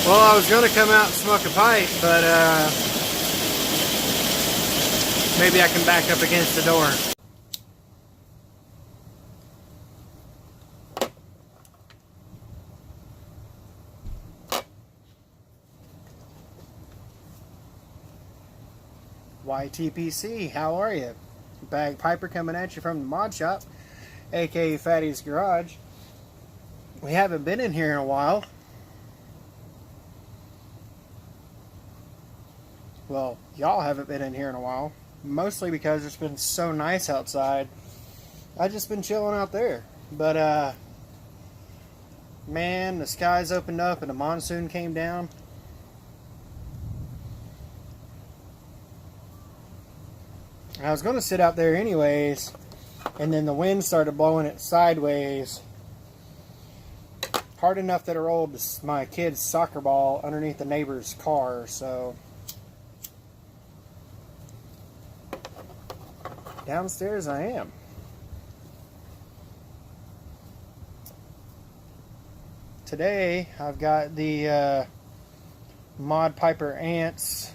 Well, I was going to come out and smoke a pipe, but maybe I can back up against the door. YTPC, how are you? Bag Piper coming at you from the mod shop, aka Fatty's Garage. We haven't been in here in a while. Well, y'all haven't been in here in a while. Mostly because it's been so nice outside. I've just been chilling out there. But, man, the skies opened up and the monsoon came down. I was going to sit out there anyways, and then the wind started blowing it sideways. Hard enough that I rolled my kid's soccer ball underneath the neighbor's car, so... downstairs I am. Today I've got the Mod Piper Ants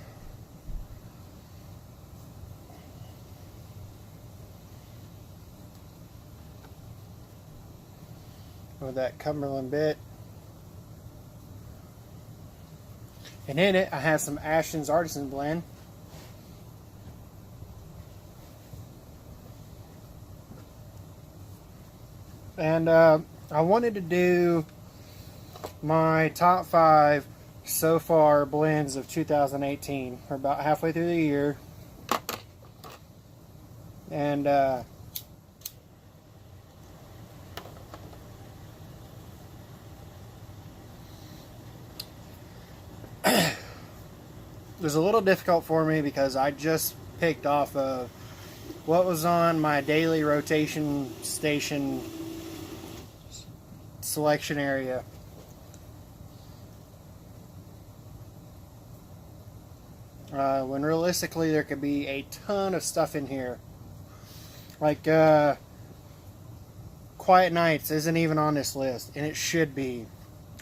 with that Cumberland bit, and in it I have some Ashton's Artisan Blend. And I wanted to do my top 5 so far blends of 2018. We're about halfway through the year. And it was a little difficult for me because I just picked off of what was on my daily rotation station selection area. When realistically there could be a ton of stuff in here. Like Quiet Nights isn't even on this list, and it should be.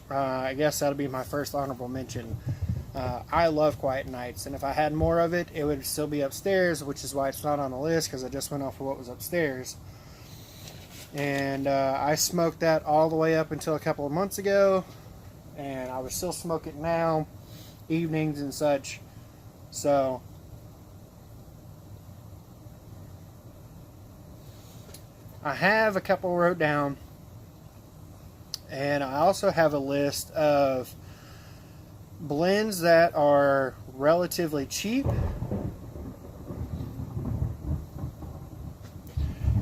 I guess that'll be my first honorable mention. I love Quiet Nights, and if I had more of it, it would still be upstairs, which is why it's not on the list, because I just went off of what was upstairs. And I smoked that all the way up until a couple of months ago, and I would still smoke it now, evenings and such. So I have a couple wrote down, and I also have a list of blends that are relatively cheap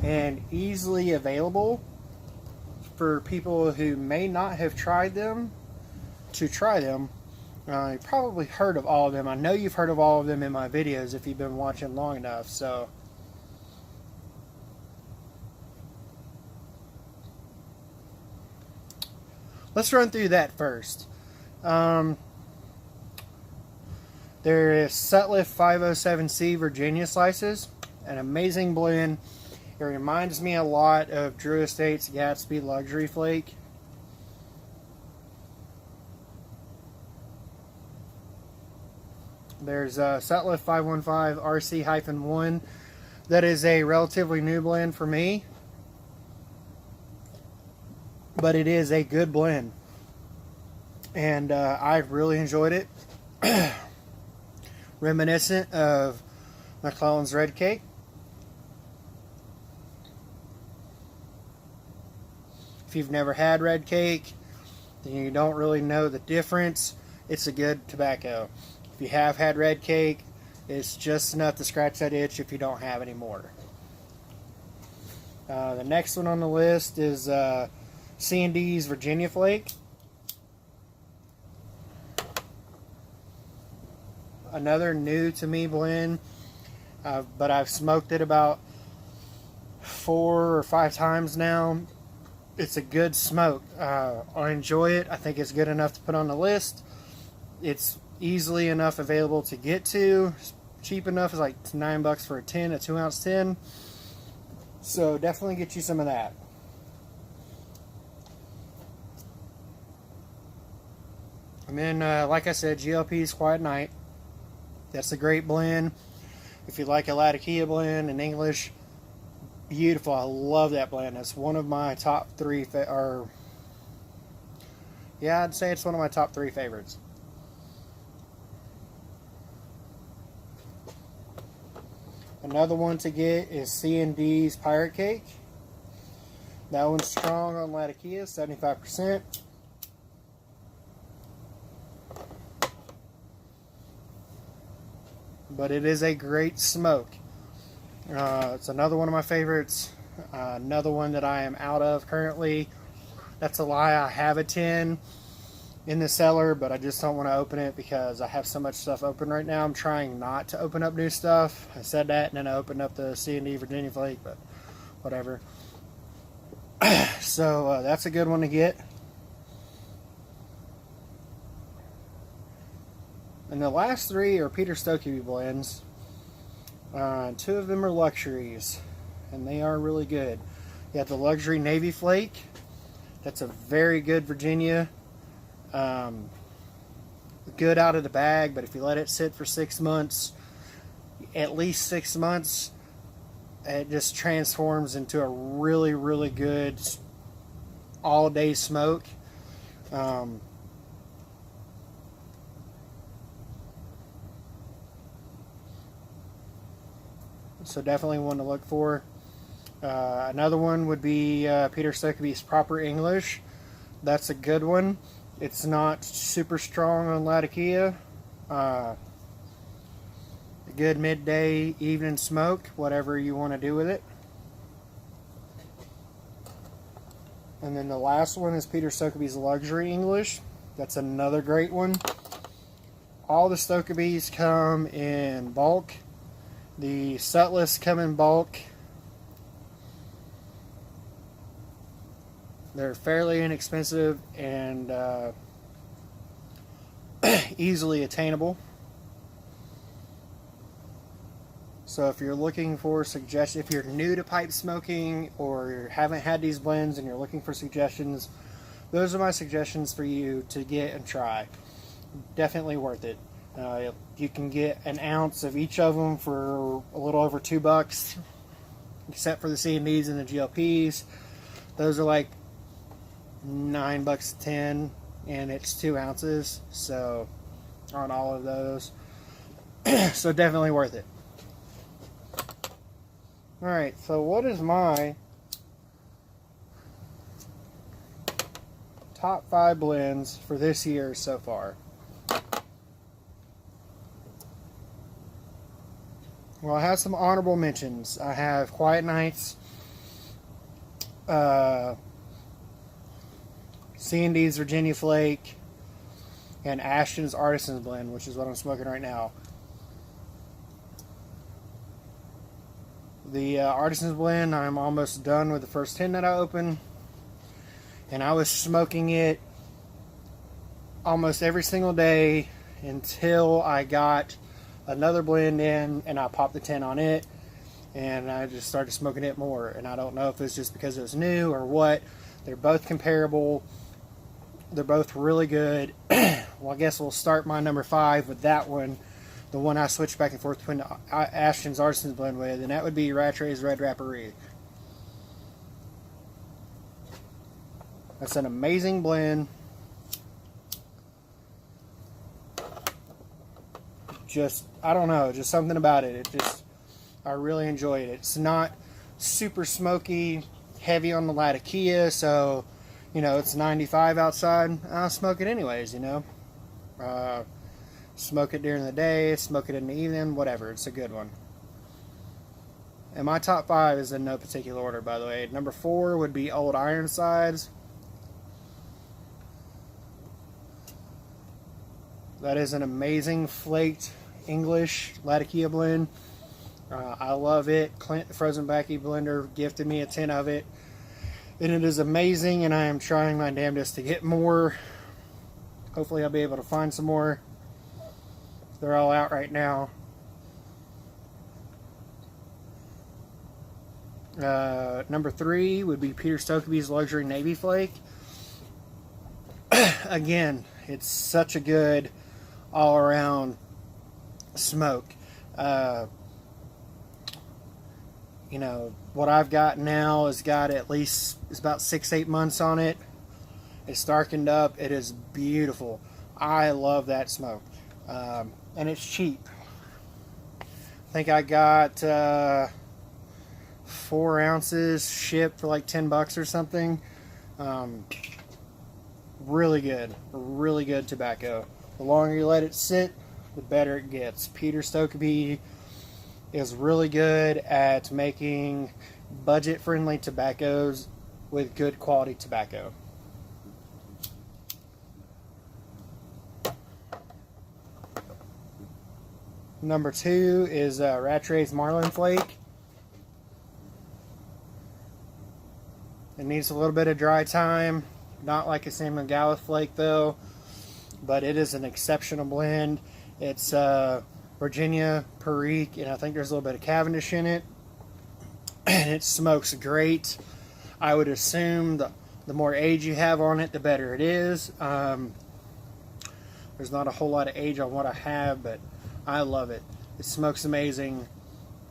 and easily available for people who may not have tried them to try them. You've probably heard of all of them. I know you've heard of all of them in my videos if you've been watching long enough. So let's run through that first. There is Sutliff 507C Virginia Slices, an amazing blend. It reminds me a lot of Drew Estate's Gatsby Luxury Flake. There's Sutliff 515 RC-1. That is a relatively new blend for me, but it is a good blend, and I've really enjoyed it. Reminiscent of McClelland's Red Cake. If you've never had Red Cake, then you don't really know the difference. It's a good tobacco. If you have had Red Cake, it's just enough to scratch that itch if you don't have any more. The next one on the list is C&D's Virginia Flake. Another new to me blend, but I've smoked it about 4 or 5 times now. It's a good smoke. I enjoy it. I think it's good enough to put on the list. It's easily enough available to get to. It's cheap enough. It's like $9 for a 2-ounce tin. So definitely get you some of that. And then, like I said, GLP's Quiet Night. That's a great blend. If you like a Latakia blend in English, beautiful. I love that blend. It's one of my top three, yeah, I'd say it's one of my top three favorites. Another one to get is C&D's Pirate Cake. That one's strong on Latakia, 75%. But it is a great smoke. It's another one of my favorites. Another one that I am out of currently. That's a lie. I have a 10 in the cellar, but I just don't want to open it because I have so much stuff open right now. I'm trying not to open up new stuff. I said that, and then I opened up the C&D Virginia Flake, but whatever. So that's a good one to get. And the last three are Peter Stokkebye blends. Two of them are luxuries, and they are really good. You have the luxury Navy Flake. That's a very good Virginia. Good out of the bag, but if you let it sit for 6 months, at least 6 months, it just transforms into a really, really good all-day smoke. So definitely one to look for. Another one would be Peter Stokkebye's Proper English. That's a good one. It's not super strong on Latakia. A good midday, evening smoke, whatever you want to do with it. And then the last one is Peter Stokkebye's Luxury English. That's another great one. All the Stokkebyes come in bulk. The Sutless come in bulk. They're fairly inexpensive and easily attainable. So if you're looking for suggestions, if you're new to pipe smoking or haven't had these blends and you're looking for suggestions, those are my suggestions for you to get and try. Definitely worth it. You can get an ounce of each of them for a little over $2, except for the C&Ds and the GLPs. Those are like $9 a 10, and it's 2 ounces. So on all of those, so definitely worth it. All right, so what is my top 5 blends for this year so far? Well, I have some honorable mentions. I have Quiet Nights, C&D's Virginia Flake, and Ashton's Artisan's Blend, which is what I'm smoking right now. The Artisan's Blend, I'm almost done with the first 10 that I opened, and I was smoking it almost every single day until I got another blend in and I popped the 10 on it, and I just started smoking it more. And I don't know if it's just because it was new or what. They're both comparable. They're both really good. Well, I guess we'll start my number 5 with that one, the one I switched back and forth between Ashton's Artisan's Blend with, and that would be Rattray's Red Rapparee. That's an amazing blend. Just, I don't know, just something about it. I really enjoy it. It's not super smoky, heavy on the Latakia, so, you know, it's 95 outside. I'll smoke it anyways, you know. Smoke it during the day, smoke it in the evening, whatever. It's a good one. And my top 5 is in no particular order, by the way. Number 4 would be Old Ironsides. That is an amazing flaked English Latakia blend. I love it. Clint, the Frozen Backy blender, gifted me a 10 of it. And it is amazing, and I am trying my damnedest to get more. Hopefully I'll be able to find some more. They're all out right now. Number 3 would be Peter Stokkebye's Luxury Navy Flake. Again, It's such a good all-around smoke. You know, what I've got now has got at least, it's about 6-8 months on it. It's darkened up. It is beautiful. I love that smoke. And it's cheap. I think I got 4 ounces shipped for like $10 or something. Really good tobacco. The longer you let it sit, the better it gets. Peter Stokkebye is really good at making budget-friendly tobaccos with good quality tobacco. Number 2 is Rattray's Marlin Flake. It needs a little bit of dry time, not like a Samuel Gawith Flake though, but it is an exceptional blend. It's Virginia, Perique, and I think there's a little bit of Cavendish in it, and it smokes great. I would assume the more age you have on it, the better it is. There's not a whole lot of age on what I have, but I love it. It smokes amazing,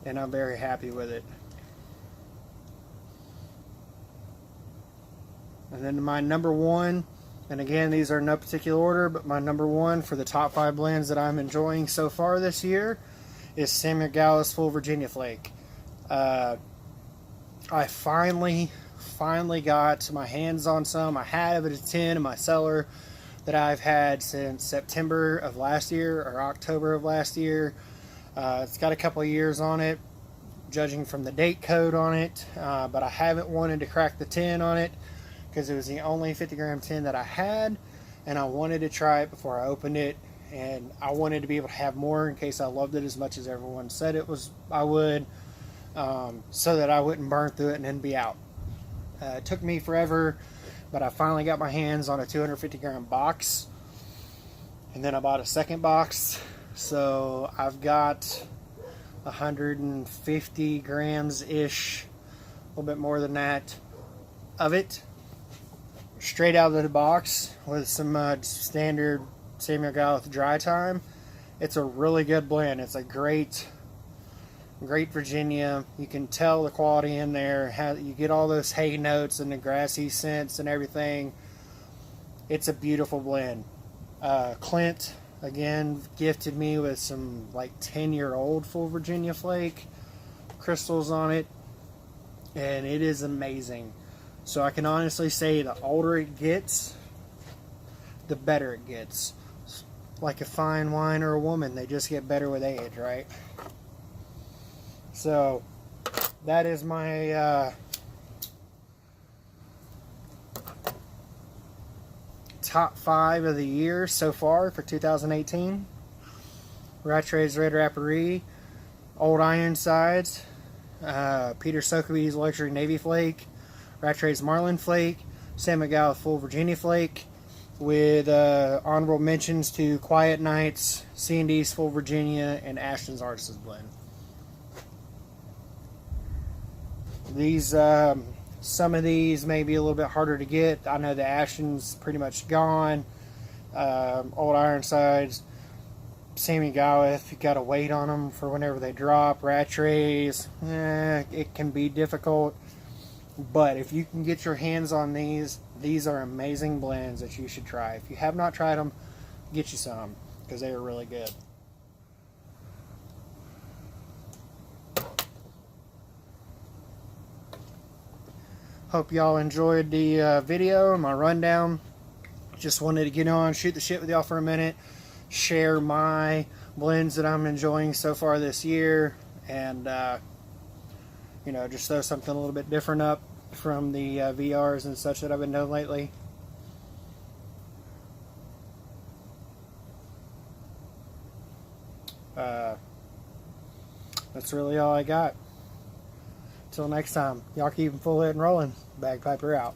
and I'm very happy with it. And then my number 1, and again, these are in no particular order, but my number 1 for the top 5 blends that I'm enjoying so far this year is Samuel Gawith's Full Virginia Flake. I finally got my hands on some. I have a 10 in my cellar that I've had since September of last year or October of last year. It's got a couple of years on it, judging from the date code on it, but I haven't wanted to crack the 10 on it because it was the only 50-gram 10 that I had, and I wanted to try it before I opened it, and I wanted to be able to have more in case I loved it as much as everyone said it was I would, so that I wouldn't burn through it and then be out. It took me forever, but I finally got my hands on a 250-gram box, and then I bought a second box, so I've got 150 grams-ish, a little bit more than that, of it, straight out of the box with some standard Samuel Gawith dry time. It's a really good blend. It's a great Virginia. You can tell the quality in there. You get all those hay notes and the grassy scents and everything. It's a beautiful blend. Clint, again, gifted me with some like 10-year-old Full Virginia Flake crystals on it, and it is amazing. So I can honestly say the older it gets, the better it gets. Like a fine wine or a woman, they just get better with age, right? So that is my top 5 of the year so far for 2018. Rattray's Red Rapparee, Old Ironsides, Peter Stokkebye's Luxury Navy Flake, Rattray's Marlin Flake, Samuel Gawith Full Virginia Flake, with honorable mentions to Quiet Nights, C&D's Full Virginia, and Ashton's Artist's Blend. These, some of these may be a little bit harder to get. I know the Ashton's pretty much gone. Old Ironsides, Samuel Gawith, you got to wait on them for whenever they drop. Rattray's, it can be difficult. But if you can get your hands on these are amazing blends that you should try. If you have not tried them, get you some, because they are really good. Hope y'all enjoyed the video and my rundown. Just wanted to get on, shoot the shit with y'all for a minute, share my blends that I'm enjoying so far this year, and you know, just throw something a little bit different up from the VRs and such that I've been doing lately. That's really all I got. Till next time, y'all keep them full hit and rolling. Bagpiper out.